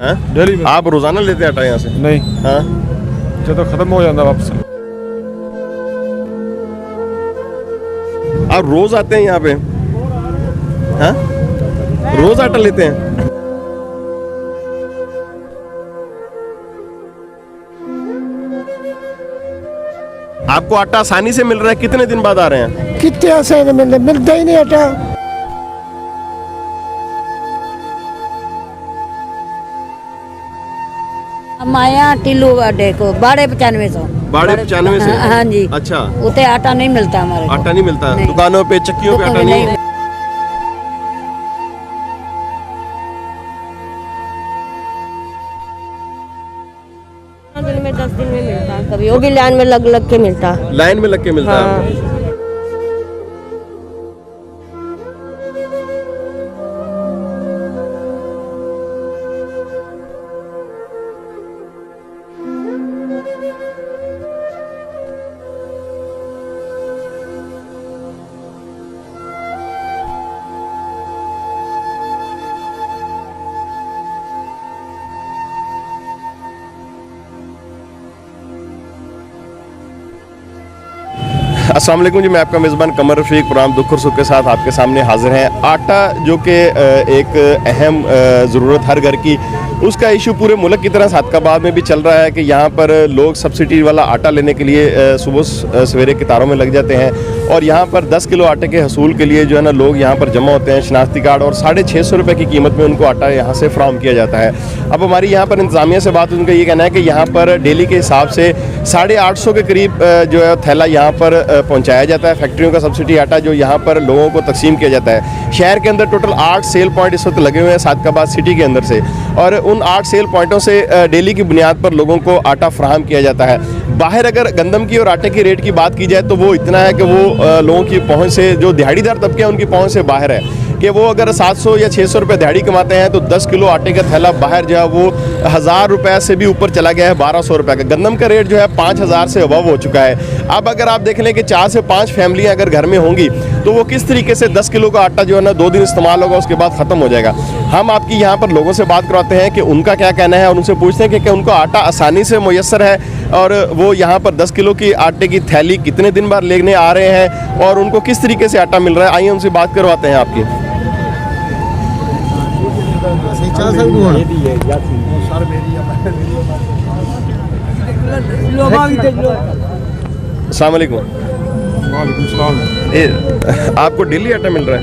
Daily में। आप रोजाना लेते हैं आटा यहाँ से? नहीं, हाँ, जब खत्म हो जाता वापस। आप रोज आते हैं यहाँ पे? हाँ, रोज आटा लेते हैं? आपको आटा आसानी से मिल रहा है? कितने दिन बाद आ रहे हैं? कितने आसान मिलता ही नहीं आटा। हम आया टिल्लू अड्डे को 92,95 92 से? हाँ जी। अच्छा, उते आटा नहीं मिलता हमारे को। आटा नहीं मिलता? नहीं। दुकानों पे चक्कियों पे आटा नहीं? दिन में 10 दिन में मिलता है, कभी वो भी लाइन में लग लग के मिलता है। लाइन में लग के मिलता है हाँ। आपको? अस्सलाम वालेकुम जी, मैं आपका मेज़बान कमर रफ़ीक प्रोग्राम दुख और सुख के साथ आपके सामने हाजिर हैं। आटा जो कि एक अहम ज़रूरत हर घर की, उसका इशू पूरे मुल्क की तरह सादकाबाद में भी चल रहा है कि यहाँ पर लोग सब्सिडी वाला आटा लेने के लिए सुबह सवेरे कतारों में लग जाते हैं और यहाँ पर 10 किलो आटे के हसूल के लिए जो है ना लोग यहाँ पर जमा होते हैं शनाख्ती कार्ड और 650 रुपये की कीमत में उनको आटा यहाँ से फ्राहम किया जाता है। अब हमारी यहाँ पर इंतज़ामिया से बात, उनका ये कहना है कि यहाँ पर डेली के हिसाब से 850 के करीब जो है थैला यहाँ पर पहुँचाया जाता है। फैक्ट्रियों का सब्सिडी आटा जो यहाँ पर लोगों को तकसीम किया जाता है। शहर के अंदर टोटल 8 सेल पॉइंट इस वक्त लगे हुए हैं सादकाबाद सिटी के अंदर से, और उन 8 सेल पॉइंटों से डेली की बुनियाद पर लोगों को आटा फ्राहम किया जाता है। बाहर अगर गंदम की और आटे की रेट की बात की जाए तो वो इतना है कि वो लोगों की पहुंच से, जो दिहाड़ीदार तबके हैं उनकी पहुंच से बाहर है कि वो अगर 700 या 600 रुपये दिहाड़ी कमाते हैं तो 10 किलो आटे का थैला बाहर जो है वो 1000 रुपये से भी ऊपर चला गया है, 1200 रुपये का। गंदम का रेट जो है 5000 से अबव हो चुका है। अब अगर आप देख लें कि 4 से 5 फैमिलियाँ अगर घर में होंगी तो वो किस तरीके से 10 किलो का आटा जो है ना 2 दिन इस्तेमाल होगा, उसके बाद ख़त्म हो जाएगा। हम आपकी यहाँ पर लोगों से बात करवाते हैं कि उनका क्या कहना है और उनसे पूछते हैं कि उनको आटा आसानी से मुयस्सर है और वो यहाँ पर 10 किलो की आटे की थैली कितने दिन बाद लेने आ रहे हैं और उनको किस तरीके से आटा मिल रहा है। आइए उनसे बात करवाते हैं आपकी। अस्सलाम वालेकुम। आपको डेली आटा मिल रहा है?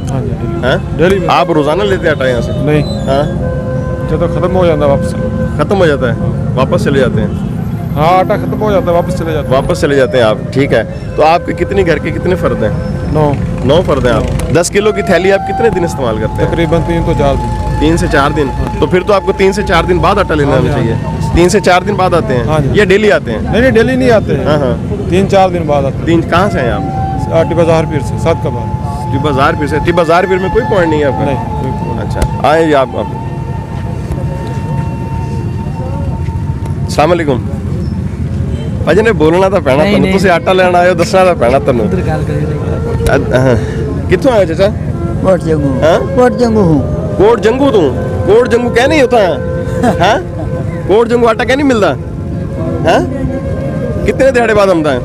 हाँ जी, डेली। हाँ? डेली में। आप रोजाना लेते हैं आटा यहाँ से? नहीं, हाँ, जब खत्म हो जाता वापस। खत्म हो जाता है वापस चले जाते हैं? हाँ, आटा खत्म हो जाता है वापस चले जाते। वापस चले जाते हैं आप, ठीक है। तो आपके कितने घर के कितने फ़र्द हैं? 9 फ़र्द हैं आप। 10 किलो की थैली आप कितने दिन इस्तेमाल करते हैं? तकरीबन 3 तो 4 दिन। 3 से 4 दिन। तो फिर तो आपको 3 से 4 दिन बाद आटा लेना हाँ, चाहिए। 3 से 4 दिन बाद आते हाँ हैं जी। या डेली आते हैं? नहीं, डेली नहीं आते हैं। हाँ हाँ, 3-4 दिन बाद आते 3। कहाँ से हैं आप? हैं। बाजार पीर से, सादकाबाद। टी बाजार फिर से? टी बाजार फिर में कोई पॉइंट नहीं है आपका? नहीं, कोई प्रॉब्लम अच्छा, आए आप। अस्सलाम वालेकुम भाजी, ने बोलना था पैना तनु, तुसी आटा लेना आयो, दसना था पैना तनु। कित्थों आए चाचा? कोट जंगू। हाँ? कोट जंगू हूँ। कोट जंगू तू? कोट जंगू क्या नहीं होता है? हाँ? कोट जंगू आटा क्या नहीं मिलता? हाँ? कितने दिहाड़े बाद आमदा है?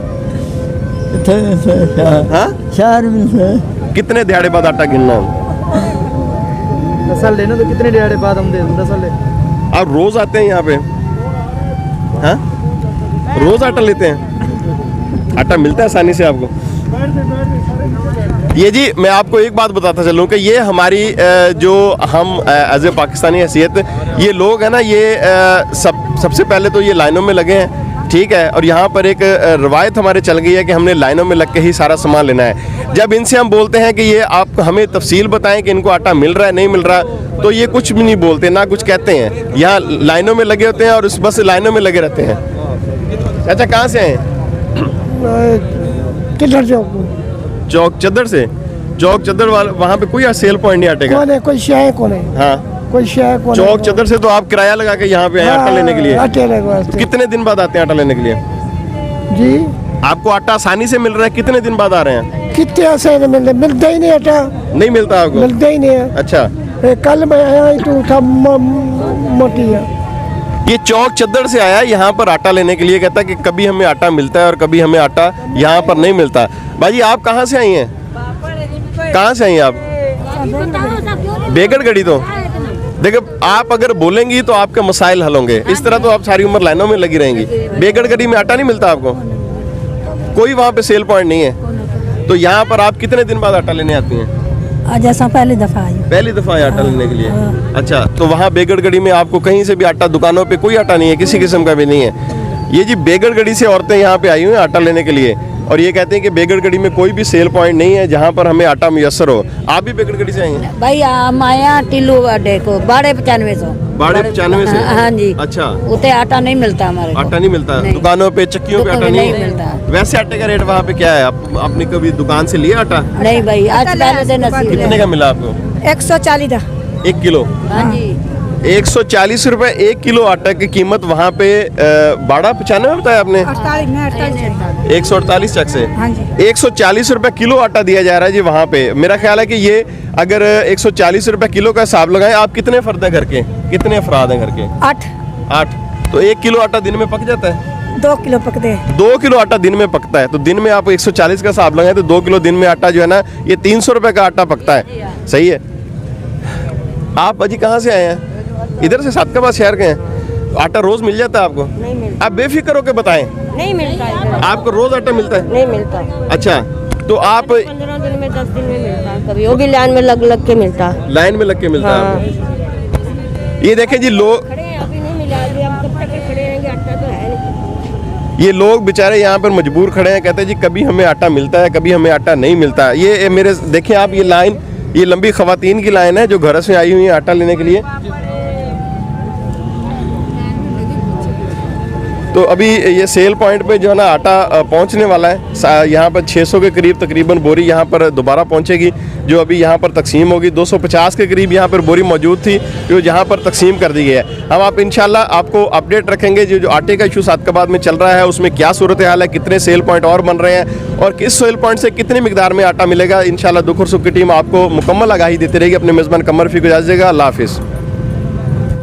हाँ? शहर में से कितने दिहाड़े बाद आटा गिनना? नसल लेना तो कितने दिहाड़े बाद हम दे नसल ले। आप रोज आते हैं यहाँ पे? हाँ, रोज आटा लेते हैं? आटा मिलता है आसानी से आपको? ये जी मैं आपको एक बात बताता चलूँ कि ये हमारी जो हम एज ए पाकिस्तानी हैसियत, ये लोग हैं ना, ये सबसे पहले तो ये लाइनों में लगे हैं, ठीक है। और यहाँ पर एक रवायत हमारे चल गई है कि हमने लाइनों में लग के ही सारा सामान लेना है। जब इनसे हम बोलते हैं कि ये आप हमें तफसील बताएं कि इनको आटा मिल रहा है नहीं मिल रहा, तो ये कुछ भी नहीं बोलते, ना कुछ कहते हैं। यहाँ लाइनों में लगे होते हैं और उस बस लाइनों में लगे रहते हैं। चाचा कहाँ से हैं? किधर चौक चौक चद्दर से? चौक चद्दर वाला वहाँ पे कोई सेल पॉइंट नहीं आटे का? कौन है? कोई शहर कौन है? हाँ, कोई शहर कौन है? चौक चद्दर से तो आप किराया लगा के यहाँ पे आए आटा लेने के लिए? आटे लेने वास्ते। कितने दिन बाद आते हैं आटा लेने के लिए? जी, आपको आटा आसानी से मिल रहा है? कितने दिन बाद आ रहे हैं? कितने आसान मिलता ही नहीं आटा। नहीं मिलता आपको? मिलता ही नहीं है। अच्छा, कल मैं आया ही तो था मोटी है। ये चौक चद्दर से आया यहाँ पर आटा लेने के लिए, कहता है कि कभी हमें आटा मिलता है और कभी हमें आटा यहाँ पर नहीं मिलता। भाई आप कहाँ से आई हैं? कहाँ से आई हैं आप? बेगड़गढ़ी। तो देखो, आप अगर बोलेंगी तो आपके मसाइल हल होंगे, इस तरह तो आप सारी उम्र लाइनों में लगी रहेंगी। बेगड़गढ़ी में आटा नहीं मिलता आपको? कोई वहाँ पे सेल पॉइंट नहीं है? तो यहाँ पर आप कितने दिन बाद आटा लेने आती हैं? आज ऐसा पहली दफा आई। पहली दफा आया आटा लेने के लिए? अच्छा, तो वहाँ बेगड़गढ़ी में आपको कहीं से भी आटा, दुकानों पे कोई आटा नहीं है, किसी किस्म का भी नहीं है। ये जी बेगड़गढ़ी से औरतें यहाँ पे आई हुई हैं आटा लेने के लिए, और ये कहते हैं कि बेगड़गढ़ी में कोई भी सेल पॉइंट नहीं है जहाँ पर हमें आटा मुयस्सर हो। आप भी बेगड़गढ़ी से आई हैं? भाई हम आया टिल्लू अड्डे को 95 बाड़े 95 से? हाँ जी। अच्छा, उते आटा नहीं मिलता हमारे को। आटा नहीं मिलता? नहीं। दुकानों पे, चक्कियों पे आटा दुकान में नहीं नहीं है? मिलता। वैसे आटे का रेट वहाँ पे क्या है? आपने कभी दुकान से लिया आटा? नहीं भाई, आज पहले दिन कितने का मिला आपको? 140 1 किलो? हाँ जी। 140 रुपए 1 किलो आटा की कीमत वहाँ पे बाड़ा 95 बताया आपने? 148 चक से? हाँ जी। 140 रुपए किलो आटा दिया जा रहा है जी वहाँ पे। मेरा ख्याल है कि ये अगर 140 रुपए किलो का हिसाब लगाएं, आप कितने फर्द हैं घर के, कितने अफराद हैं घर के? 8 तो 1 किलो आटा दिन में पक जाता है? 2 किलो पकते। 2 किलो आटा दिन में पकता है। तो दिन में आप 140 का हिसाब लगाएं तो 2 किलो दिन में आटा जो है ना, ये 300 रुपए का आटा पकता है। सही है। आप अजी कहाँ से आए हैं? इधर से सातकाबाद शहर के हैं। आटा रोज मिल जाता है आपको? नहीं मिलता। आप बेफिक्र होकर बताएं, नहीं मिलता है। आपको रोज आटा मिलता है? नहीं मिलता। अच्छा, तो आप 15 दिन में 10 दिन में मिलता है, कभी वो भी लाइन में लग लग के मिलता है। लाइन में लग के मिलता है आपको? ये देखें जी, लोग खड़े हैं, अभी नहीं मिला, अभी हम कब तक खड़े रहेंगे, आटा तो है नहीं। ये लोग बेचारे यहाँ पर मजबूर खड़े हैं, कहते हैं जी कभी हमें आटा मिलता है, कभी हमें आटा नहीं मिलता। ये मेरे देखें आप, ये लाइन, ये लंबी खवातीन की लाइन है जो घर से आई हुई है आटा लेने के लिए। तो अभी ये सेल पॉइंट पे जो है ना आटा पहुंचने वाला है। यहाँ पर 600 के करीब तकरीबन बोरी यहाँ पर दोबारा पहुंचेगी, जो अभी यहाँ पर तकसीम होगी। 250 के करीब यहाँ पर बोरी मौजूद थी जो यहाँ पर तकसीम कर दी गई है। हम आप इंशाल्लाह आपको अपडेट रखेंगे जो आटे का इशू सातकाबाद में चल रहा है, उसमें क्या सूरत हाल है, कितने सेल पॉइंट और बन रहे हैं और किस सेल पॉइंट से कितनी मिकदार में आटा मिलेगा। इंशाल्लाह दुख और सुख की टीम आपको मुकम्मल आगाही देती रहेगी। अपने मेज़बान कमर फी को इजाज़त देगा। अल्लाह हाफिज़।